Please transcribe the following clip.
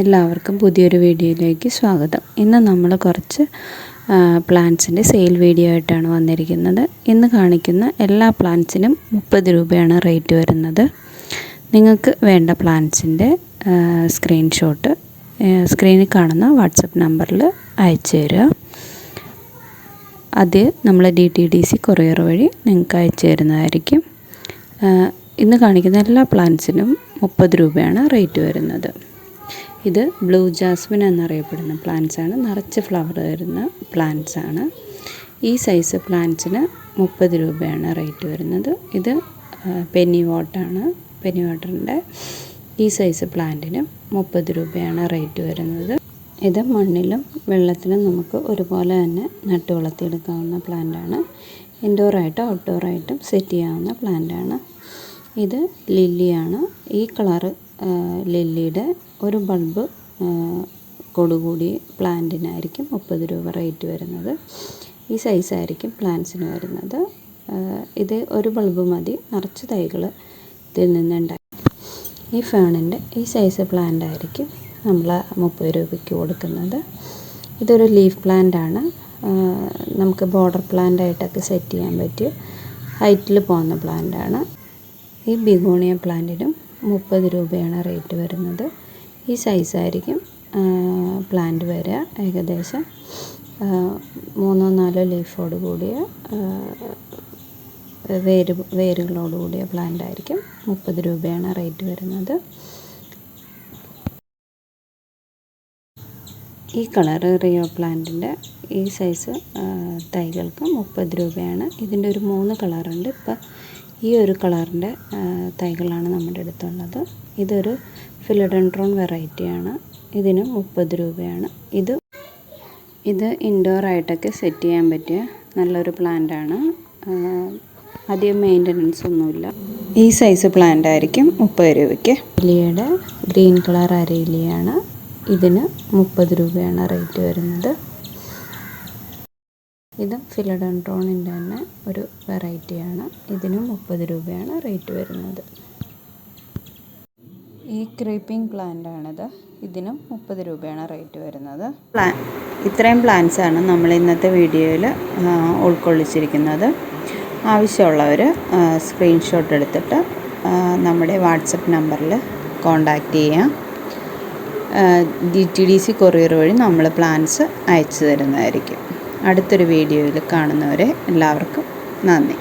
എല്ലാവർക്കും പുതിയൊരു വീഡിയോയിലേക്ക് സ്വാഗതം. ഇന്ന് നമ്മൾ കുറച്ച് പ്ലാന്റ്സിൻ്റെ സെയിൽ വീഡിയോ ആയിട്ടാണ് വന്നിരിക്കുന്നത്. ഇന്ന് കാണിക്കുന്ന എല്ലാ പ്ലാന്റ്സിനും 30 രൂപയാണ് റേറ്റ് വരുന്നത്. നിങ്ങൾക്ക് വേണ്ട പ്ലാന്റ്സിൻ്റെ സ്ക്രീൻഷോട്ട് സ്ക്രീനിൽ കാണുന്ന വാട്സപ്പ് നമ്പറിൽ അയച്ചു തരിക. അത് നമ്മൾ DTDC കൊറിയർ വഴി നിങ്ങൾക്ക് അയച്ചു തരുന്നതായിരിക്കും. ഇന്ന് കാണിക്കുന്ന എല്ലാ പ്ലാന്റ്സിനും 30 രൂപയാണ് റേറ്റ് വരുന്നത്. ഇത് ബ്ലൂ ജാസ്മിൻ എന്നറിയപ്പെടുന്ന പ്ലാന്റ്സാണ്. നിറച്ച് ഫ്ലവർ വരുന്ന പ്ലാന്റ്സാണ്. ഈ സൈസ് പ്ലാന്റ്സിന് 30 രൂപയാണ് റേറ്റ് വരുന്നത്. ഇത് പെന്നി വാട്ടാണ്. പെന്നി വാട്ടറിൻ്റെ ഈ സൈസ് പ്ലാന്റിന് 30 രൂപയാണ് റേറ്റ് വരുന്നത്. ഇത് മണ്ണിലും വെള്ളത്തിലും നമുക്ക് ഒരുപോലെ തന്നെ നട്ട് വളർത്തിയെടുക്കാവുന്ന പ്ലാന്റാണ്. ഇൻഡോറായിട്ടും ഔട്ട്ഡോറായിട്ടും സെറ്റ് ചെയ്യാവുന്ന പ്ലാന്റാണ്. ഇത് ലില്ലിയാണ്. ഈ കളറ് ലില്ലിയുടെ ഒരു ബൾബ് കൊടുകൂടി പ്ലാന്റിനായിരിക്കും 30 രൂപ റേറ്റ് വരുന്നത്. ഈ സൈസായിരിക്കും പ്ലാന്റ്സിന് വരുന്നത്. ഇത് ഒരു ബൾബ് മതി, നിറച്ച് തൈകൾ ഇതിൽ നിന്നുണ്ടായി. ഈ ഫേണിൻ്റെ ഈ സൈസ് പ്ലാന്റ് ആയിരിക്കും നമ്മൾ 30 രൂപയ്ക്ക് കൊടുക്കുന്നത്. ഇതൊരു ലീഫ് പ്ലാന്റാണ്. നമുക്ക് ബോർഡർ പ്ലാന്റായിട്ടൊക്കെ സെറ്റ് ചെയ്യാൻ പറ്റിയ ഹൈറ്റിൽ പോകുന്ന പ്ലാന്റാണ്. ഈ ബിഗോണിയ പ്ലാന്റിനും 30 രൂപയാണ് റേറ്റ് വരുന്നത്. ഈ സൈസായിരിക്കും പ്ലാന്റ് വരിക. ഏകദേശം 3-4 ലീഫോട് കൂടിയ വേരുകളോട് കൂടിയ പ്ലാന്റ് ആയിരിക്കും. 30 രൂപയാണ് റേറ്റ് വരുന്നത്. ഈ കളറ് റിയോ പ്ലാന്റിൻ്റെ ഈ സൈസ് തൈകൾക്ക് 30 രൂപയാണ്. ഇതിൻ്റെ ഒരു 3 കളറുണ്ട്. ഇപ്പം ഈ ഒരു കളറിൻ്റെ തൈകളാണ് നമ്മുടെ അടുത്തുള്ളത്. ഇതൊരു ഫിലോഡെൻഡ്രോൺ വെറൈറ്റിയാണ്. ഇതിന് 30 രൂപയാണ്. ഇത് ഇൻഡോറായിട്ടൊക്കെ സെറ്റ് ചെയ്യാൻ പറ്റിയ നല്ലൊരു പ്ലാന്റാണ്. അധികം മെയിൻ്റനൻസ് ഒന്നുമില്ല. ഈ സൈസ് പ്ലാന്റ് ആയിരിക്കും 30 രൂപയ്ക്ക്. അരയിലയുടെ ഗ്രീൻ കളർ അരയിലയാണ്. ഇതിന് 30 രൂപയാണ് റേറ്റ് വരുന്നത്. ഇത് ഫിലോഡെൻഡ്രോണിൻ്റെ തന്നെ ഒരു വെറൈറ്റിയാണ്. ഇതിനും 30 രൂപയാണ് റേറ്റ് വരുന്നത്. ഈ ക്രീപ്പിംഗ് പ്ലാന്റാണിത്. ഇതിനും 30 രൂപയാണ് റേറ്റ് വരുന്നത്. ഇത്രയും പ്ലാന്റ്സാണ് നമ്മൾ ഇന്നത്തെ വീഡിയോയിൽ ഉൾക്കൊള്ളിച്ചിരിക്കുന്നത്. ആവശ്യമുള്ളവർ സ്ക്രീൻഷോട്ട് എടുത്തിട്ട് നമ്മുടെ വാട്സപ്പ് നമ്പറിൽ കോൺടാക്റ്റ് ചെയ്യാം. DTDC കൊറിയർ വഴി നമ്മൾ പ്ലാന്റ്സ് അയച്ചു തരുന്നതായിരിക്കും. അടുത്തൊരു വീഡിയോയിൽ കാണുന്നവരെ എല്ലാവർക്കും നന്ദി.